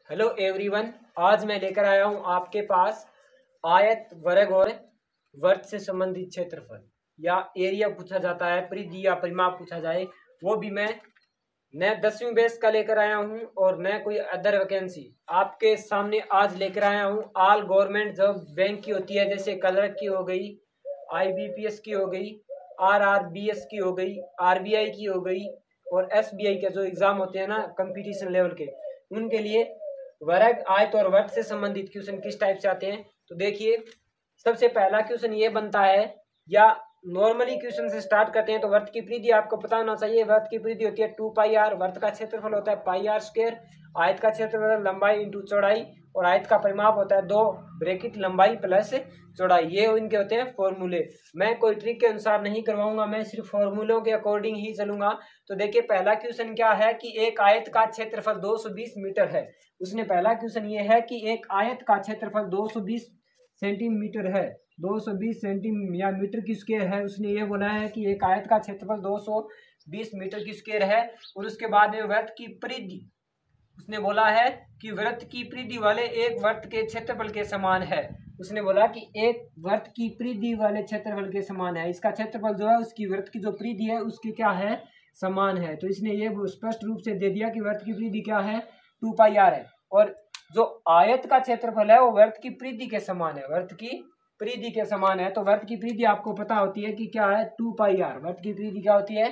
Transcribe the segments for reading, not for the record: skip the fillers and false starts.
Hello everyone. आज मैं लेकर आया हूं आपके पास आयत, वर्ग और वर्त से संबंधित क्षेत्रफल या एरिया पूछा जाता है, परिधि या परिमाप पूछा जाए, वो भी मैं 10वीं बेस का लेकर आया हूं और मैं कोई अदर वैकेंसी आपके सामने आज लेकर आया हूं। ऑल गवर्नमेंट जॉब बैंक की होती है, जैसे क्लर्क की हो गई, IBPS की हो गई, RRBS की हो गई, RBI की हो गई और SBI के जो एग्जाम होते हैं ना कंपटीशन लेवल के, उनके लिए वर्ग, आयत और वर्त से संबंधित क्वेश्चन किस टाइप से आते हैं। तो देखिए, सबसे पहला क्वेश्चन ये बनता है, या नॉर्मली क्वेश्चन से स्टार्ट करते हैं। तो वर्त की परिधि आपको पता होना चाहिए। वर्त की परिधि होती है 2πr, वर्त का क्षेत्रफल होता है πr², आयत का क्षेत्रफल लंबाई इंटू चौड़ाई और आयत का परिमाप होता है 2 ब्रैकेट लंबाई प्लस चौड़ाई। ये इनके होते हैं फॉर्मूले। मैं कोई ट्रिक के अनुसार नहीं करवाऊंगा, मैं सिर्फ फॉर्मूलों के अकॉर्डिंग ही चलूंगा। तो देखिए, पहला क्वेश्चन क्या है कि एक आयत का क्षेत्रफल 220 मीटर है। उसने पहला क्वेश्चन ये है कि एक आयत का क्षेत्रफल 220 सेंटीमीटर है, 220 सेंटीमीटर या मीटर की स्क्वायर है। उसने ये बोला है कि एक आयत का क्षेत्रफल 220 मीटर की स्क्वायर है। और उसके बाद में वृत्त की परिधि, उसने बोला है कि वृत्त की परिधि वाले एक वृत्त के क्षेत्रफल के समान है। उसने बोला कि एक वृत्त की परिधि वाले क्षेत्रफल के समान है। इसका क्षेत्रफल जो है उसकी वृत्त की जो परिधि है उसकी क्या है, समान है। तो इसने ये स्पष्ट रूप से दे दिया कि वृत्त की परिधि क्या है, 2πr है। और जो आयत का क्षेत्रफल है वो वृत्त की परिधि के समान है, वृत्त की परिधि के समान है। तो वृत्त की परिधि आपको पता होती है कि क्या है, 2πr। वृत्त की परिधि क्या होती है,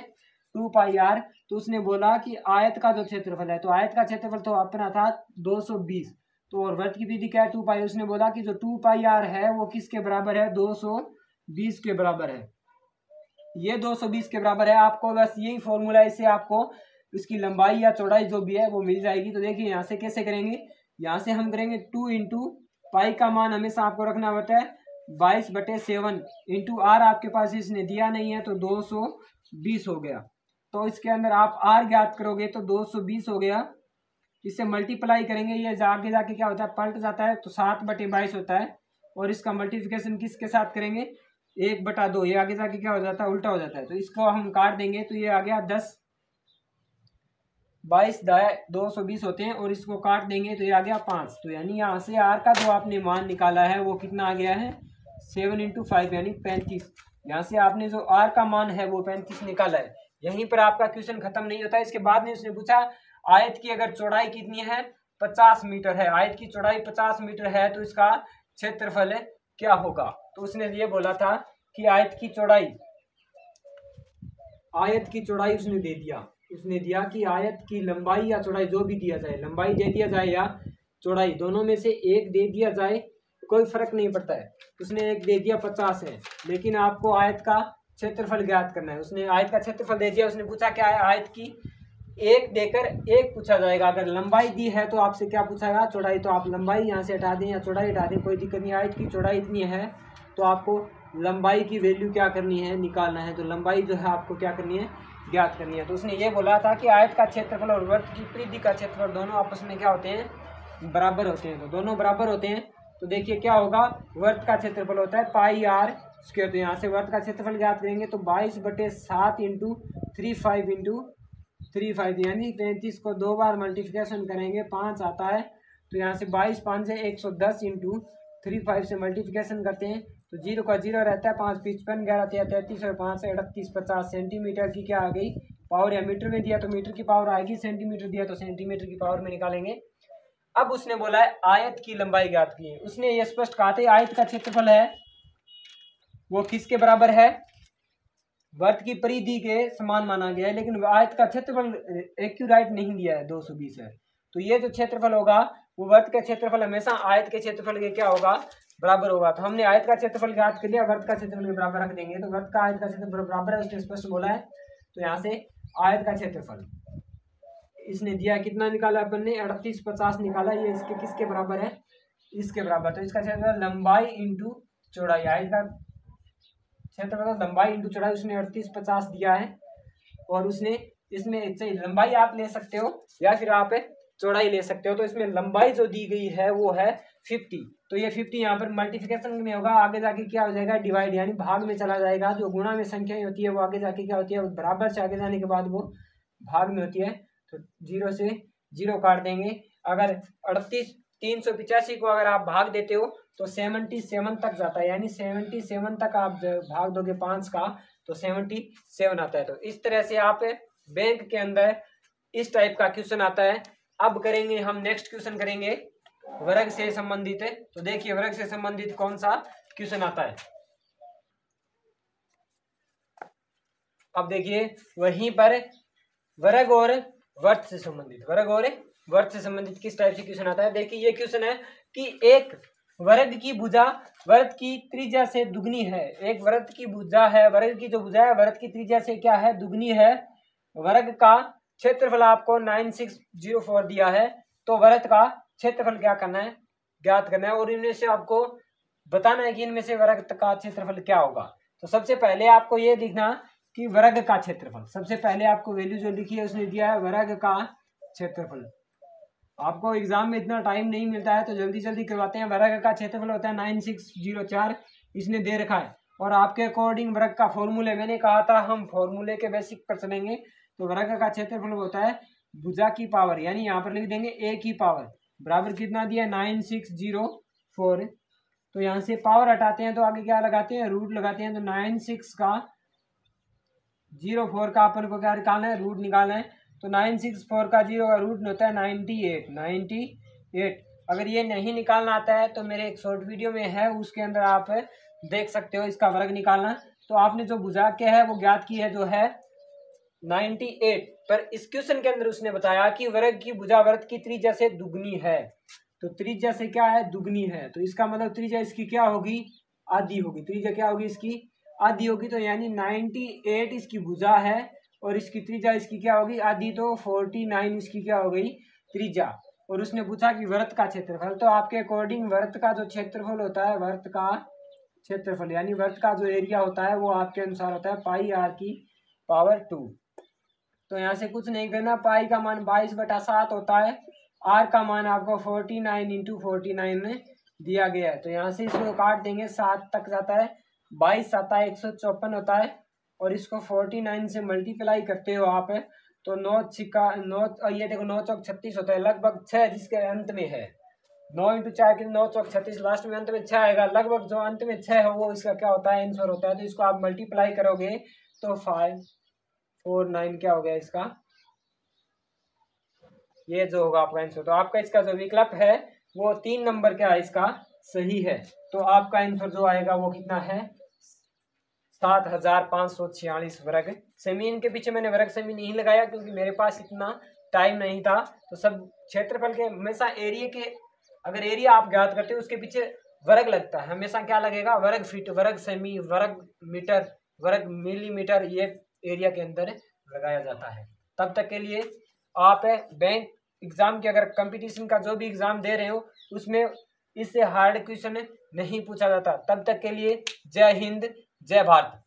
2πr। तो उसने बोला कि आयत का जो क्षेत्रफल है, तो आयत का क्षेत्रफल तो अपना था 220, तो और वृत्त की परिधि क्या है, 2π। उसने बोला कि जो 2πr है वो किसके बराबर है, 220 के बराबर है। ये 220 के बराबर है। आपको बस यही फॉर्मूला है, इससे आपको इसकी लंबाई या चौड़ाई जो भी है वो मिल जाएगी। तो देखिए, यहाँ से कैसे करेंगे, यहाँ से हम करेंगे 2 इंटू पाई का मान हमेशा आपको रखना होता है 22/7 इंटू आर आपके पास इसने दिया नहीं है, तो 220 हो गया। तो इसके अंदर आप आर ज्ञात करोगे तो 220 हो गया। इससे मल्टीप्लाई करेंगे, ये आगे जाके क्या होता है, पलट जाता है, तो 7/22 होता है। और इसका मल्टीप्लिकेशन किसके साथ करेंगे, 1/2। ये आगे जाके क्या हो जाता है, उल्टा हो जाता है। तो इसको हम काट देंगे, तो ये आ गया 10, 22/220 होते हैं। और इसको काट देंगे तो ये आ गया 5। तो यानी यहाँ से आर का जो आपने मान निकाला है वो कितना आ गया है, 7 इंटू 5 यानी 35। यहाँ से आपने जो आर का मान है वो 35 निकाला है। यहीं पर आपका क्वेश्चन खत्म नहीं होता। इसके बाद में उसने पूछा आयत की अगर चौड़ाई कितनी है, 50 मीटर है। आयत की चौड़ाई 50 मीटर है तो इसका क्षेत्रफल क्या होगा। तो उसने ये बोला था कि आयत की चौड़ाई उसने दे दिया, उसने दिया कि आयत की लंबाई या चौड़ाई जो भी दिया जाए, लंबाई दे दिया जाए या चौड़ाई, दोनों में से एक दे दिया जाए, कोई फर्क नहीं पड़ता है। उसने एक दे दिया 50 है, लेकिन आपको आयत का क्षेत्रफल ज्ञात करना है। उसने आयत का क्षेत्रफल दे दिया। उसने पूछा क्या है, आयत की एक देकर एक पूछा जाएगा। अगर लंबाई दी है तो आपसे क्या पूछागा, चौड़ाई। तो आप लंबाई यहाँ से हटा दें या चौड़ाई हटा दें, कोई दिक्कत नहीं। आयत की चौड़ाई इतनी है तो आपको लंबाई की वैल्यू क्या करनी है, निकालना है। तो लंबाई जो है आपको क्या करनी है, ज्ञात करनी है। तो उसने ये बोला था कि आयत का क्षेत्रफल और वृत्त की परिधि का क्षेत्रफल दोनों आपस में क्या होते हैं, बराबर होते हैं। तो दोनों बराबर होते हैं। तो देखिए क्या होगा, वृत्त का क्षेत्रफल होता है πr²। तो यहाँ से वृत्त का क्षेत्रफल ज्ञात करेंगे तो 22/7 इंटू 35 इंटू 35 यानी 35 को 2 बार मल्टीप्लिकेशन करेंगे 5 आता है। तो यहाँ से 22 5 से 110 इंटू 35 से मल्टीप्लिकेशन करते हैं तो 0 का 0 रहता है, 5 55 11 33 और 5 से 38 50 सेंटीमीटर की क्या आ गई पावर। या मीटर में दिया तो मीटर की पावर आएगी, सेंटीमीटर दिया तो सेंटीमीटर की पावर में निकालेंगे। अब उसने बोला है आयत की लंबाई ज्ञात की है। उसने ये स्पष्ट कहा था आयत का क्षेत्रफल है वो किसके बराबर है, वृत्त की परिधि के समान माना गया है। लेकिन आयत का क्षेत्रफल एक्यूरेट नहीं दिया है, 220 है। तो ये जो क्षेत्रफल होगा वो वृत्त का क्षेत्रफल हमेशा आयत के क्षेत्रफल के क्या होगा, बराबर होगा। तो हमने आयत का क्षेत्रफल ज्ञात कर लिया, वृत्त का क्षेत्रफल के बराबर रख देंगे। तो वृत्त का आयत का क्षेत्रफल बराबर है, उसने स्पष्ट बोला है। तो यहाँ से आयत का क्षेत्रफल इसने दिया, कितना निकाला अपन ने, 38 50 निकाला। ये इसके किसके बराबर है, इसके बराबर। तो इसका क्षेत्रफल लंबाई इंटू चौड़ाई, आयत का क्षेत्रफल लंबाई इंटू चौड़ाई उसने 38 50 दिया है। और उसने इसमें लंबाई आप ले सकते हो या फिर आप चौड़ाई ले सकते हो। तो इसमें लंबाई जो दी गई है वो है 50। तो ये 50 यहाँ पर मल्टीप्लिकेशन में होगा, आगे जाके क्या हो जाएगा, डिवाइड यानी भाग में चला जाएगा। जो गुणा में संख्या होती है वो आगे जाके क्या होती है, बराबर से आगे जाने के बाद वो भाग में होती है। तो 0 से 0 काट देंगे अगर 38,385 को अगर आप भाग देते हो तो 77 तक जाता है, यानी 77 तक आप भाग दोगे 5 का तो 77 आता है। तो इस तरह से आप बैंक के अंदर इस टाइप का क्वेश्चन आता है। अब करेंगे हम नेक्स्ट क्वेश्चन करेंगे वर्ग से संबंधित है। तो देखिए वर्ग से संबंधित कौन सा क्वेश्चन आता है। अब देखिए वहीं पर वर्ग और वर्ग से संबंधित किस टाइप से क्वेश्चन आता है। देखिए ये क्वेश्चन है कि एक वर्ग की भुजा वर्ग की त्रिज्या से दुगनी है। एक वर्ग की भुजा है, वर्ग की जो भुजा है वर्ग की त्रिज्या से क्या है, दुगनी है। वर्ग का क्षेत्रफल आपको 9604 दिया है। तो वर्ग का क्षेत्रफल क्या करना है, ज्ञात करना है, और इनमें से आपको बताना है कि इनमें से वर्ग का क्षेत्रफल क्या होगा। तो सबसे पहले आपको ये लिखना कि वर्ग का क्षेत्रफल, सबसे पहले आपको वैल्यू जो लिखी है उसने दिया है वर्ग का क्षेत्रफल। आपको एग्जाम में इतना टाइम नहीं मिलता है तो जल्दी जल्दी करवाते हैं। वर्ग का क्षेत्रफल होता है 9604, इसने दे रखा है। और आपके अकॉर्डिंग वर्ग का फॉर्मूले, मैंने कहा था हम फॉर्मूले के बेसिक पर चलेंगे। तो वर्ग का क्षेत्रफल होता है भुजा की पावर, यानी यहाँ पर लिख देंगे a की पावर बराबर कितना दिया 9604। तो यहाँ से पावर हटाते हैं तो आगे क्या लगाते हैं, रूट लगाते हैं। तो 96 का 04 का अपन को क्या निकालना है, रूट निकालना है। तो 964 का 0 का रूट होता है 98। अगर ये नहीं निकालना आता है तो मेरे एक शॉर्ट वीडियो में है, उसके अंदर आप देख सकते हो इसका वर्ग निकालना। तो आपने जो भुजा के है वो ज्ञात की है जो है 98, पर इस क्वेश्चन के अंदर उसने बताया कि वर्ग की भुजा वर्ग की त्रिज्या से दुगनी है। तो त्रिज्या से क्या है, दुगनी है। तो इसका मतलब त्रिज्या इसकी क्या होगी, आधी होगी। त्रिज्या क्या होगी, इसकी आधी होगी। तो यानी 98 इसकी भुजा है और इसकी त्रिज्या इसकी क्या होगी, आधी। तो 49 इसकी क्या हो गई, त्रिज्या। और उसने पूछा कि वृत्त का क्षेत्रफल। तो आपके अकॉर्डिंग वृत्त का जो क्षेत्रफल होता है, वृत्त का क्षेत्रफल यानी वृत्त का जो एरिया होता है वो आपके अनुसार होता है पाई r की पावर 2। तो यहाँ से कुछ नहीं करना, पाई का मान 22/7 होता है, r का मान आपको 49 × 49 में दिया गया है। तो यहाँ से इसको काट देंगे, 7 तक जाता है, 22 7 154 होता है। और इसको 49 से मल्टीप्लाई करते हो आप तो 9 छिक्का 9, ये देखो 9 चौक 36 होता है, लगभग 6 जिसके अंत में है। 9 × 4 के 9 चौक 36, लास्ट में अंत में 6 आएगा, लगभग जो अंत में 6 है वो इसका क्या होता है, आंसर होता है। तो इसको आप मल्टीप्लाई करोगे तो 549 क्या हो गया इसका, ये जो होगा आपका आंसर। तो आपका इसका जो विकल्प है वो 3 नंबर क्या है इसका सही है। तो आपका आंसर जो आएगा वो कितना है, 7546 वर्ग सेमी। इनके पीछे मैंने वर्ग सेमी नहीं लगाया क्योंकि मेरे पास इतना टाइम नहीं था। तो सब क्षेत्रफल के हमेशा एरिया के, अगर एरिया आप ज्ञात करते हो उसके पीछे वर्ग लगता है, हमेशा क्या लगेगा, वर्ग फीट, वर्ग सेमी, वर्ग मीटर, वर्ग मिलीमीटर, ये एरिया के अंदर लगाया जाता है। तब तक के लिए आप बैंक एग्जाम के, अगर कंपटीशन का जो भी एग्जाम दे रहे हो उसमें इससे हार्ड क्वेश्चन नहीं पूछा जाता। तब तक के लिए जय हिंद, जय भारत।